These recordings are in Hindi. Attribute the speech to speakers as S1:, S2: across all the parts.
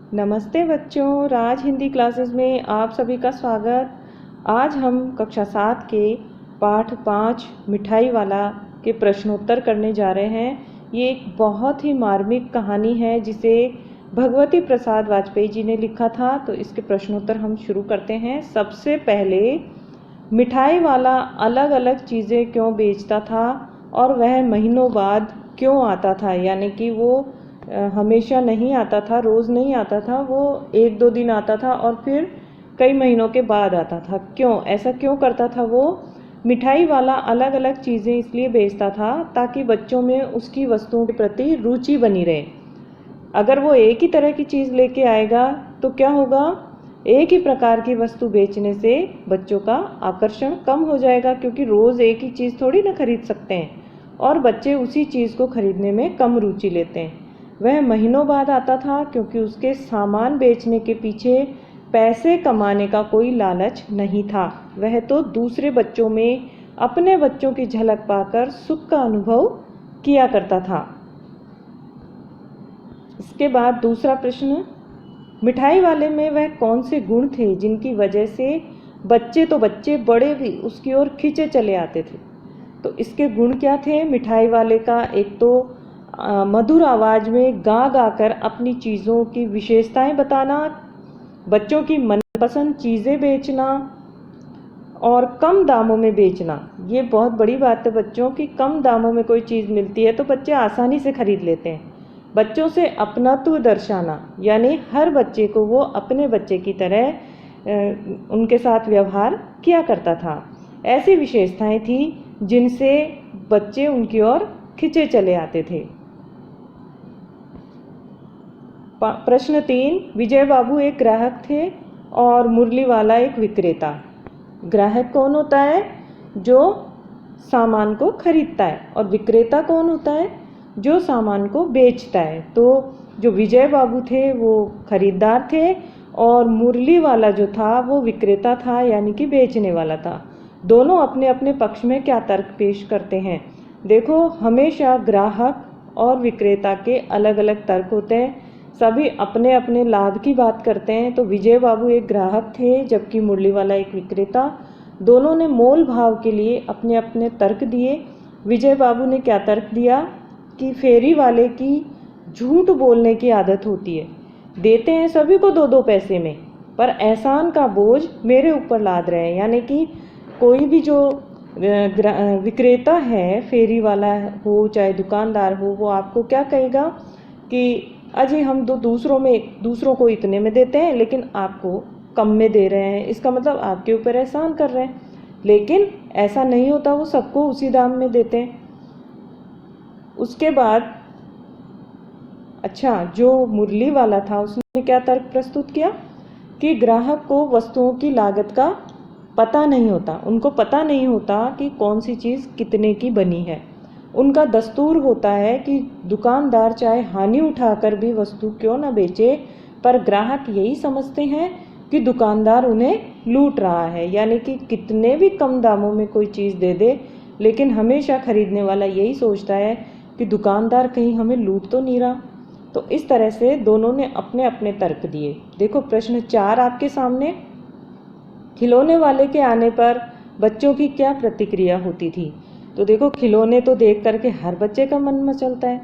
S1: नमस्ते बच्चों, राज हिंदी क्लासेस में आप सभी का स्वागत। आज हम कक्षा 7 के पाठ 5 मिठाई वाला के प्रश्नोत्तर करने जा रहे हैं। ये एक बहुत ही मार्मिक कहानी है जिसे भगवती प्रसाद वाजपेयी जी ने लिखा था। तो इसके प्रश्नोत्तर हम शुरू करते हैं। सबसे पहले, मिठाई वाला अलग अलग चीज़ें क्यों बेचता था और वह महीनों बाद क्यों आता था? यानी कि वो हमेशा नहीं आता था, रोज़ नहीं आता था, वो एक दो दिन आता था और फिर कई महीनों के बाद आता था। क्यों ऐसा क्यों करता था? वो मिठाई वाला अलग अलग चीज़ें इसलिए बेचता था ताकि बच्चों में उसकी वस्तुओं के प्रति रुचि बनी रहे। अगर वो एक ही तरह की चीज़ लेके आएगा तो क्या होगा? एक ही प्रकार की वस्तु बेचने से बच्चों का आकर्षण कम हो जाएगा, क्योंकि रोज़ एक ही चीज़ थोड़ी ना खरीद सकते हैं और बच्चे उसी चीज़ को खरीदने में कम रुचि लेते हैं। वह महीनों बाद आता था क्योंकि उसके सामान बेचने के पीछे पैसे कमाने का कोई लालच नहीं था। वह तो दूसरे बच्चों में अपने बच्चों की झलक पाकर सुख का अनुभव किया करता था। इसके बाद दूसरा प्रश्न, मिठाई वाले में वह कौन से गुण थे जिनकी वजह से बच्चे बड़े भी उसकी ओर खींचे चले आते थे? तो इसके गुण क्या थे मिठाई वाले का? एक तो मधुर आवाज़ में गा गा कर अपनी चीज़ों की विशेषताएं बताना, बच्चों की मनपसंद चीज़ें बेचना और कम दामों में बेचना। ये बहुत बड़ी बात है बच्चों की, कम दामों में कोई चीज़ मिलती है तो बच्चे आसानी से खरीद लेते हैं। बच्चों से अपनत्व दर्शाना, यानी हर बच्चे को वो अपने बच्चे की तरह उनके साथ व्यवहार किया करता था। ऐसी विशेषताएं थी जिनसे बच्चे उनकी ओर खिंचे चले आते थे। प्रश्न 3, विजय बाबू एक ग्राहक थे और मुरली वाला एक विक्रेता। ग्राहक कौन होता है? जो सामान को खरीदता है। और विक्रेता कौन होता है? जो सामान को बेचता है। तो जो विजय बाबू थे वो खरीदार थे और मुरली वाला जो था वो विक्रेता था, यानी कि बेचने वाला था। दोनों अपने अपने पक्ष में क्या तर्क पेश करते हैं? देखो, हमेशा ग्राहक और विक्रेता के अलग अलग तर्क होते हैं। सभी अपने अपने लाभ की बात करते हैं। तो विजय बाबू एक ग्राहक थे जबकि मुरली वाला एक विक्रेता। दोनों ने मोल भाव के लिए अपने अपने तर्क दिए। विजय बाबू ने क्या तर्क दिया कि फेरी वाले की झूठ बोलने की आदत होती है, देते हैं सभी को दो दो पैसे में, पर एहसान का बोझ मेरे ऊपर लाद रहे हैं। यानी कि कोई भी जो विक्रेता है, फेरी वाला हो चाहे दुकानदार हो, वो आपको क्या कहेगा कि अजी हम दूसरों को इतने में देते हैं लेकिन आपको कम में दे रहे हैं, इसका मतलब आपके ऊपर एहसान कर रहे हैं। लेकिन ऐसा नहीं होता, वो सबको उसी दाम में देते हैं। उसके बाद जो मुरली वाला था उसने क्या तर्क प्रस्तुत किया कि ग्राहक को वस्तुओं की लागत का पता नहीं होता। उनको पता नहीं होता कि कौन सी चीज़ कितने की बनी है। उनका दस्तूर होता है कि दुकानदार चाहे हानि उठाकर भी वस्तु क्यों न बेचे, पर ग्राहक यही समझते हैं कि दुकानदार उन्हें लूट रहा है। यानी कि कितने भी कम दामों में कोई चीज़ दे दे, लेकिन हमेशा खरीदने वाला यही सोचता है कि दुकानदार कहीं हमें लूट तो नहीं रहा। तो इस तरह से दोनों ने अपने अपने तर्क दिए। देखो, प्रश्न 4 आपके सामने, खिलौने वाले के आने पर बच्चों की क्या प्रतिक्रिया होती थी? तो देखो, खिलौने तो देख करके हर बच्चे का मन मचलता है।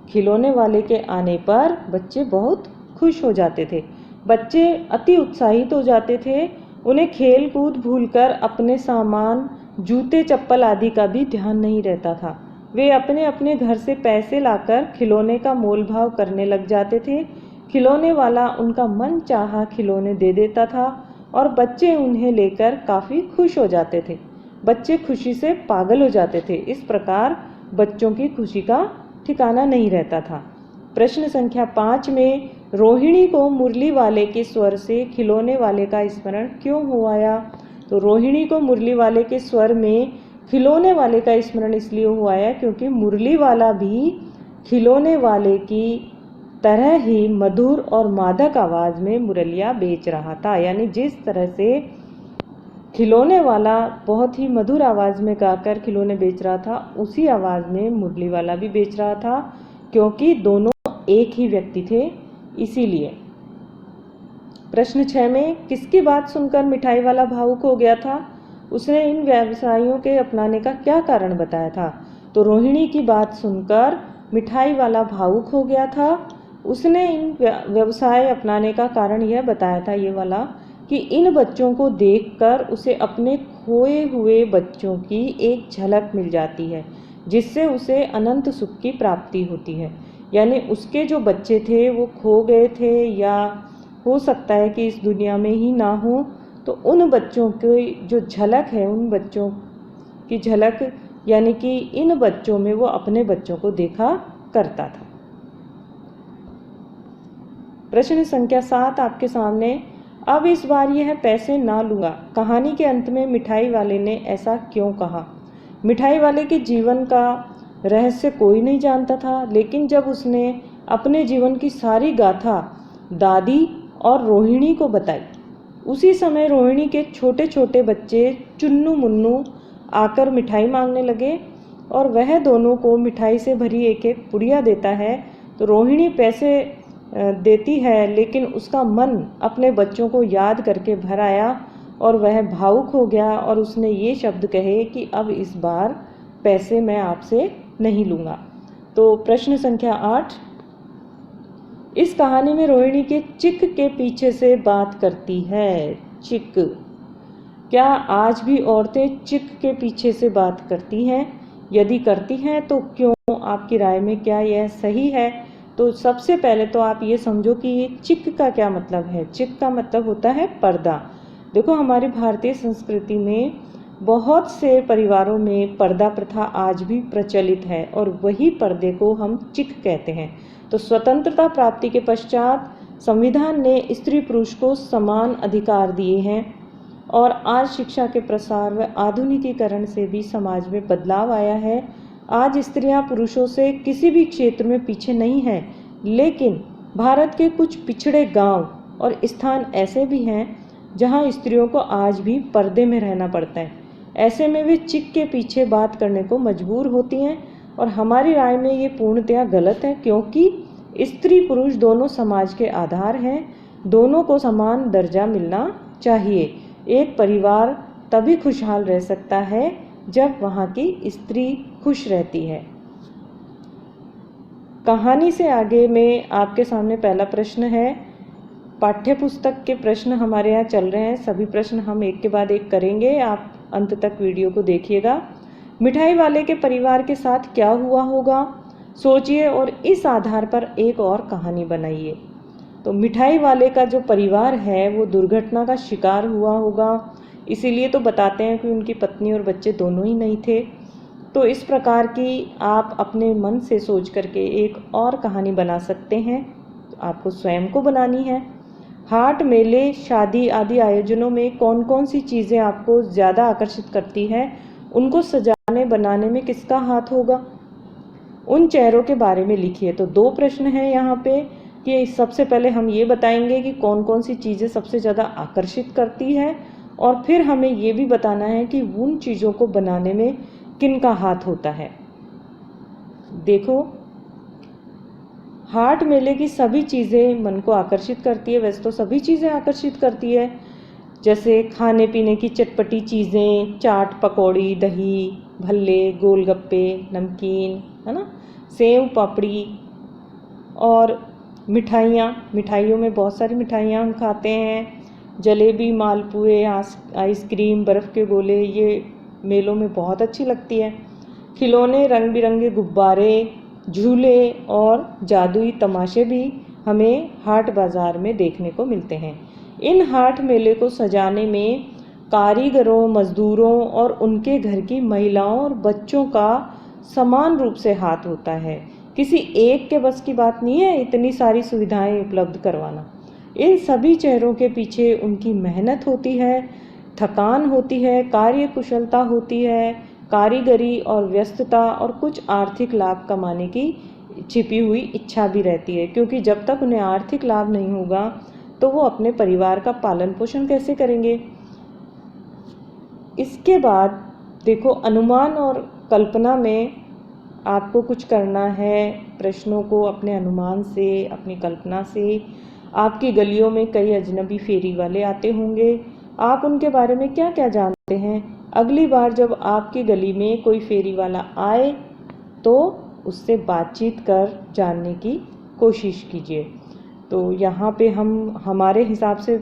S1: खिलौने वाले के आने पर बच्चे बहुत खुश हो जाते थे, बच्चे अति उत्साहित हो जाते थे। उन्हें खेल कूद भूलकर अपने सामान, जूते चप्पल आदि का भी ध्यान नहीं रहता था। वे अपने अपने घर से पैसे लाकर खिलौने का मोल भाव करने लग जाते थे। खिलौने वाला उनका मन चाहा खिलौने दे देता था और बच्चे उन्हें लेकर काफ़ी खुश हो जाते थे। बच्चे खुशी से पागल हो जाते थे। इस प्रकार बच्चों की खुशी का ठिकाना नहीं रहता था। प्रश्न संख्या 5 में, रोहिणी को मुरली वाले के स्वर से खिलौने वाले का स्मरण क्यों हो आया? तो रोहिणी को मुरली वाले के स्वर में खिलौने वाले का स्मरण इसलिए हो आया क्योंकि मुरली वाला भी खिलौने वाले की तरह ही मधुर और मादक आवाज़ में मुरलिया बेच रहा था। यानी जिस तरह से खिलौने वाला बहुत ही मधुर आवाज़ में गाकर खिलौने बेच रहा था, उसी आवाज़ में मुरली वाला भी बेच रहा था, क्योंकि दोनों एक ही व्यक्ति थे इसीलिए। प्रश्न 6 में किसकी बात सुनकर मिठाई वाला भावुक हो गया था? उसने इन व्यवसायों के अपनाने का क्या कारण बताया था? तो रोहिणी की बात सुनकर मिठाई वाला भावुक हो गया था। उसने इन व्यवसाय अपनाने का कारण यह बताया था, ये वाला, कि इन बच्चों को देखकर उसे अपने खोए हुए बच्चों की एक झलक मिल जाती है, जिससे उसे अनंत सुख की प्राप्ति होती है। यानी उसके जो बच्चे थे वो खो गए थे, या हो सकता है कि इस दुनिया में ही ना हो, तो उन बच्चों की जो झलक है, उन बच्चों की झलक, यानी कि इन बच्चों में वो अपने बच्चों को देखा करता था। प्रश्न संख्या 7 आपके सामने। अब इस बार यह पैसे ना लूँगा। कहानी के अंत में मिठाई वाले ने ऐसा क्यों कहा? मिठाई वाले के जीवन का रहस्य कोई नहीं जानता था, लेकिन जब उसने अपने जीवन की सारी गाथा दादी और रोहिणी को बताई, उसी समय रोहिणी के छोटे छोटे बच्चे चुन्नू मुन्नू आकर मिठाई मांगने लगे और वह दोनों को मिठाई से भरी एक एक पुड़िया देता है। तो रोहिणी पैसे देती है, लेकिन उसका मन अपने बच्चों को याद करके भर आया और वह भावुक हो गया और उसने ये शब्द कहे कि अब इस बार पैसे मैं आपसे नहीं लूँगा। तो प्रश्न संख्या 8, इस कहानी में रोहिणी के चिक के पीछे से बात करती है। चिक, क्या आज भी औरतें चिक के पीछे से बात करती हैं? यदि करती हैं तो क्यों? आपकी राय में क्या यह सही है? तो सबसे पहले तो आप ये समझो कि ये चिक का क्या मतलब है। चिक का मतलब होता है पर्दा। देखो, हमारी भारतीय संस्कृति में बहुत से परिवारों में पर्दा प्रथा आज भी प्रचलित है और वही पर्दे को हम चिक कहते हैं। तो स्वतंत्रता प्राप्ति के पश्चात संविधान ने स्त्री पुरुष को समान अधिकार दिए हैं और आज शिक्षा के प्रसार व आधुनिकीकरण से भी समाज में बदलाव आया है। आज स्त्रियां पुरुषों से किसी भी क्षेत्र में पीछे नहीं हैं, लेकिन भारत के कुछ पिछड़े गांव और स्थान ऐसे भी हैं जहां स्त्रियों को आज भी पर्दे में रहना पड़ता है। ऐसे में वे चिक के पीछे बात करने को मजबूर होती हैं और हमारी राय में ये पूर्णतया गलत है, क्योंकि स्त्री पुरुष दोनों समाज के आधार हैं। दोनों को समान दर्जा मिलना चाहिए। एक परिवार तभी खुशहाल रह सकता है जब वहाँ की स्त्री खुश रहती है। कहानी से आगे में आपके सामने पहला प्रश्न है। पाठ्य पुस्तक के प्रश्न हमारे यहाँ चल रहे हैं। सभी प्रश्न हम एक के बाद एक करेंगे। आप अंत तक वीडियो को देखिएगा। मिठाई वाले के परिवार के साथ क्या हुआ होगा, सोचिए और इस आधार पर एक और कहानी बनाइए। तो मिठाई वाले का जो परिवार है वो दुर्घटना का शिकार हुआ होगा, इसीलिए तो बताते हैं कि उनकी पत्नी और बच्चे दोनों ही नहीं थे। तो इस प्रकार की आप अपने मन से सोच करके एक और कहानी बना सकते हैं। तो आपको स्वयं को बनानी है। हाट, मेले, शादी आदि आयोजनों में कौन कौन सी चीज़ें आपको ज़्यादा आकर्षित करती है? उनको सजाने बनाने में किसका हाथ होगा? उन चेहरों के बारे में लिखिए। तो 2 प्रश्न हैं यहाँ पे कि सबसे पहले हम ये बताएंगे कि कौन कौन सी चीज़ें सबसे ज़्यादा आकर्षित करती है, और फिर हमें ये भी बताना है कि उन चीज़ों को बनाने में किनका हाथ होता है। देखो, हाट मेले की सभी चीज़ें मन को आकर्षित करती है। वैसे तो सभी चीज़ें आकर्षित करती है, जैसे खाने पीने की चटपटी चीज़ें, चाट, पकौड़ी, दही भल्ले, गोलगप्पे, नमकीन, है ना, सेव पापड़ी, और मिठाइयों में बहुत सारी मिठाइयाँ हम खाते हैं। जलेबी, मालपुए, आइसक्रीम, बर्फ़ के गोले, ये मेलों में बहुत अच्छी लगती है। खिलौने, रंग बिरंगे गुब्बारे, झूले और जादुई तमाशे भी हमें हाट बाज़ार में देखने को मिलते हैं। इन हाट मेले को सजाने में कारीगरों, मज़दूरों और उनके घर की महिलाओं और बच्चों का समान रूप से हाथ होता है। किसी एक के बस की बात नहीं है इतनी सारी सुविधाएं उपलब्ध करवाना। इन सभी चेहरों के पीछे उनकी मेहनत होती है, थकान होती है, कार्य कुशलता होती है, कारीगरी और व्यस्तता, और कुछ आर्थिक लाभ कमाने की छिपी हुई इच्छा भी रहती है, क्योंकि जब तक उन्हें आर्थिक लाभ नहीं होगा तो वो अपने परिवार का पालन पोषण कैसे करेंगे। इसके बाद देखो, अनुमान और कल्पना में आपको कुछ करना है। प्रश्नों को अपने अनुमान से, अपनी कल्पना से आपकी गलियों में कई अजनबी फेरी वाले आते होंगे, आप उनके बारे में क्या क्या जानते हैं? अगली बार जब आपकी गली में कोई फेरी वाला आए तो उससे बातचीत कर जानने की कोशिश कीजिए। तो यहाँ पे हम हमारे हिसाब से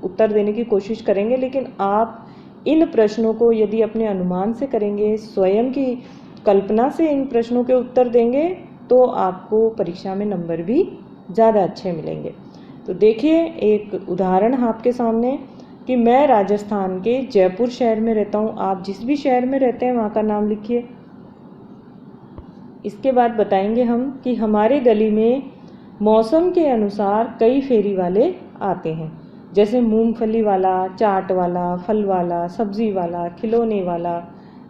S1: उत्तर देने की कोशिश करेंगे, लेकिन आप इन प्रश्नों को यदि अपने अनुमान से करेंगे, स्वयं की कल्पना से इन प्रश्नों के उत्तर देंगे, तो आपको परीक्षा में नंबर भी ज़्यादा अच्छे मिलेंगे। तो देखिए एक उदाहरण आपके सामने कि मैं राजस्थान के जयपुर शहर में रहता हूँ। आप जिस भी शहर में रहते हैं वहाँ का नाम लिखिए। इसके बाद बताएंगे हम कि हमारे गली में मौसम के अनुसार कई फेरी वाले आते हैं, जैसे मूंगफली वाला, चाट वाला, फल वाला, सब्जी वाला, खिलौने वाला,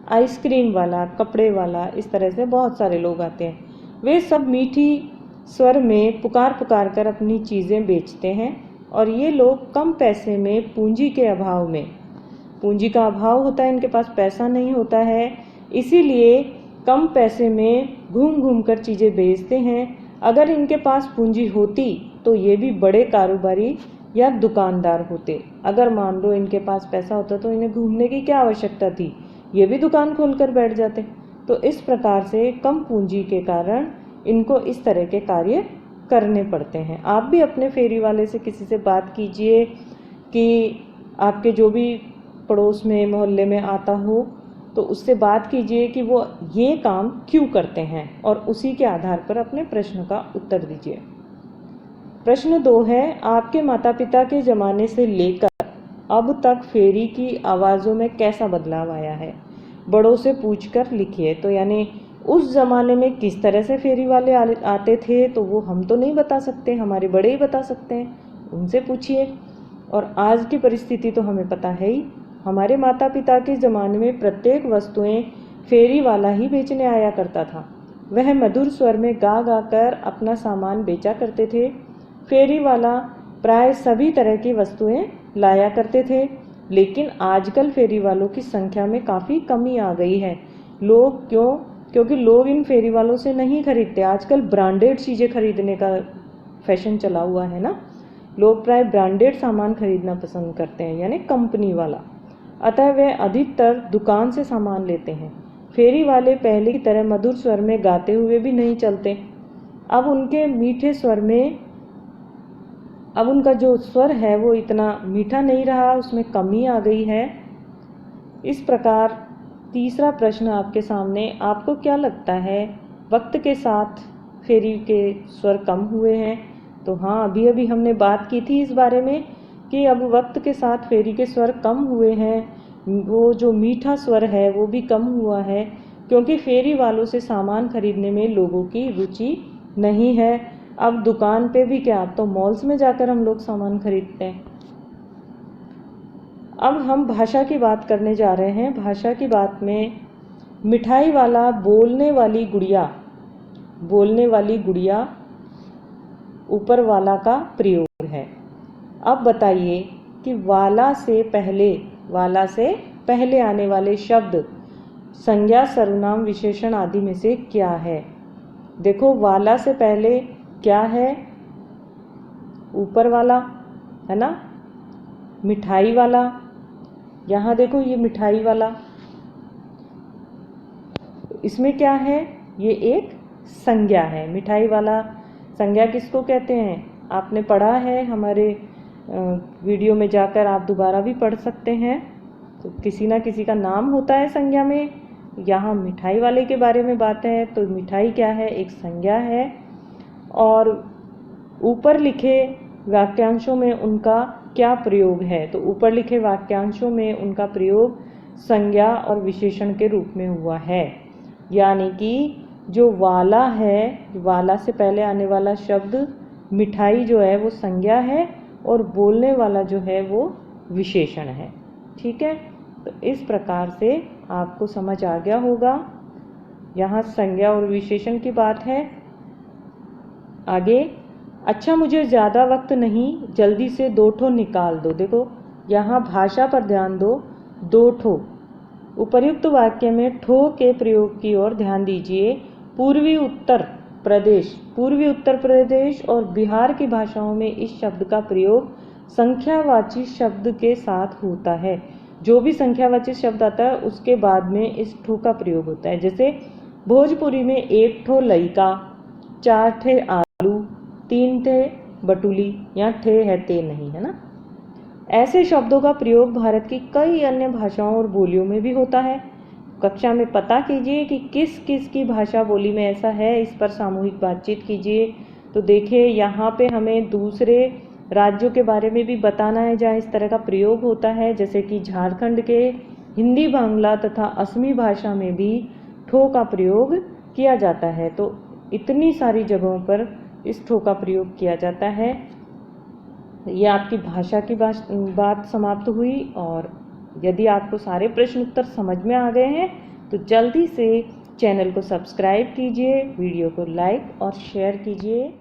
S1: आइसक्रीम वाला, कपड़े वाला, इस तरह से बहुत सारे लोग आते हैं। वे सब मीठी स्वर में पुकार पुकार कर अपनी चीज़ें बेचते हैं और ये लोग कम पैसे में पूंजी के अभाव में, पूंजी का अभाव होता है, इनके पास पैसा नहीं होता है, इसीलिए कम पैसे में घूम घूम कर चीज़ें बेचते हैं। अगर इनके पास पूंजी होती तो ये भी बड़े कारोबारी या दुकानदार होते। अगर मान लो इनके पास पैसा होता तो इन्हें घूमने की क्या आवश्यकता थी, ये भी दुकान खोलकर बैठ जाते। तो इस प्रकार से कम पूंजी के कारण इनको इस तरह के कार्य करने पड़ते हैं। आप भी अपने फेरी वाले से किसी से बात कीजिए कि आपके जो भी पड़ोस में मोहल्ले में आता हो, तो उससे बात कीजिए कि वो ये काम क्यों करते हैं और उसी के आधार पर अपने प्रश्न का उत्तर दीजिए। प्रश्न 2 है, आपके माता पिता के ज़माने से लेकर अब तक फेरी की आवाज़ों में कैसा बदलाव आया है? बड़ों से पूछकर लिखिए। तो यानी उस ज़माने में किस तरह से फेरी वाले आते थे तो वो हम तो नहीं बता सकते, हमारे बड़े ही बता सकते हैं, उनसे पूछिए। और आज की परिस्थिति तो हमें पता है ही, हमारे माता पिता के ज़माने में प्रत्येक वस्तुएं फेरी वाला ही बेचने आया करता था। वह मधुर स्वर में गा गा कर अपना सामान बेचा करते थे। फेरी वाला प्राय सभी तरह की वस्तुएं लाया करते थे, लेकिन आजकल फेरी वालों की संख्या में काफ़ी कमी आ गई है। लोग क्योंकि लोग इन फेरी वालों से नहीं खरीदते। आजकल ब्रांडेड चीज़ें खरीदने का फैशन चला हुआ है ना, लोग प्राय ब्रांडेड सामान खरीदना पसंद करते हैं, यानी कंपनी वाला। अतः वे अधिकतर दुकान से सामान लेते हैं। फेरी वाले पहले की तरह मधुर स्वर में गाते हुए भी नहीं चलते। अब उनके मीठे स्वर में, अब उनका जो स्वर है वो इतना मीठा नहीं रहा, उसमें कमी आ गई है। इस प्रकार तीसरा प्रश्न आपके सामने, आपको क्या लगता है वक्त के साथ फेरी के स्वर कम हुए हैं? तो हाँ, अभी अभी हमने बात की थी इस बारे में कि अब वक्त के साथ फेरी के स्वर कम हुए हैं। वो जो मीठा स्वर है वो भी कम हुआ है, क्योंकि फेरी वालों से सामान खरीदने में लोगों की रुचि नहीं है। अब दुकान पे भी क्या, अब तो मॉल्स में जाकर हम लोग सामान खरीदते हैं। अब हम भाषा की बात करने जा रहे हैं। भाषा की बात में मिठाई वाला, बोलने वाली गुड़िया, बोलने वाली गुड़िया ऊपर वाला का प्रयोग है। अब बताइए कि वाला से पहले आने वाले शब्द संज्ञा, सर्वनाम, विशेषण आदि में से क्या है? देखो, वाला से पहले क्या है? ऊपर वाला है ना, मिठाई वाला। यहाँ देखो ये मिठाई वाला, इसमें क्या है? ये एक संज्ञा है। मिठाई वाला संज्ञा किसको कहते हैं? आपने पढ़ा है, हमारे वीडियो में जाकर आप दोबारा भी पढ़ सकते हैं। तो किसी ना किसी का नाम होता है संज्ञा में। यहाँ मिठाई वाले के बारे में बात है, तो मिठाई क्या है? एक संज्ञा है। और ऊपर लिखे वाक्यांशों में उनका क्या प्रयोग है? तो ऊपर लिखे वाक्यांशों में उनका प्रयोग संज्ञा और विशेषण के रूप में हुआ है। यानी कि जो वाला है, वाला से पहले आने वाला शब्द मिठाई जो है वो संज्ञा है और बोलने वाला जो है वो विशेषण है। ठीक है, तो इस प्रकार से आपको समझ आ गया होगा। यहाँ संज्ञा और विशेषण की बात है। आगे, अच्छा मुझे ज़्यादा वक्त नहीं, जल्दी से 2 ठो निकाल दो। देखो यहाँ भाषा पर ध्यान दो, 2 ठो। उपर्युक्त वाक्य में ठो के प्रयोग की ओर ध्यान दीजिए। पूर्वी उत्तर प्रदेश, पूर्वी उत्तर प्रदेश और बिहार की भाषाओं में इस शब्द का प्रयोग संख्यावाची शब्द के साथ होता है। जो भी संख्यावाची शब्द आता है उसके बाद में इस ठो का प्रयोग होता है। जैसे भोजपुरी में 1 ठो लइका, 4 ठे आलू, 3 ठे बटुली, यहाँ ठे है ते नहीं है ना। ऐसे शब्दों का प्रयोग भारत की कई अन्य भाषाओं और बोलियों में भी होता है। कक्षा में पता कीजिए कि किस किस की भाषा बोली में ऐसा है, इस पर सामूहिक बातचीत कीजिए। तो देखिए यहाँ पे हमें दूसरे राज्यों के बारे में भी बताना है जहाँ इस तरह का प्रयोग होता है। जैसे कि झारखंड के हिंदी, बांग्ला तथा असमी भाषा में भी ठो का प्रयोग किया जाता है। तो इतनी सारी जगहों पर इस ठो का प्रयोग किया जाता है। ये आपकी भाषा की बात समाप्त हुई। और यदि आपको सारे प्रश्न उत्तर समझ में आ गए हैं तो जल्दी से चैनल को सब्सक्राइब कीजिए, वीडियो को लाइक और शेयर कीजिए।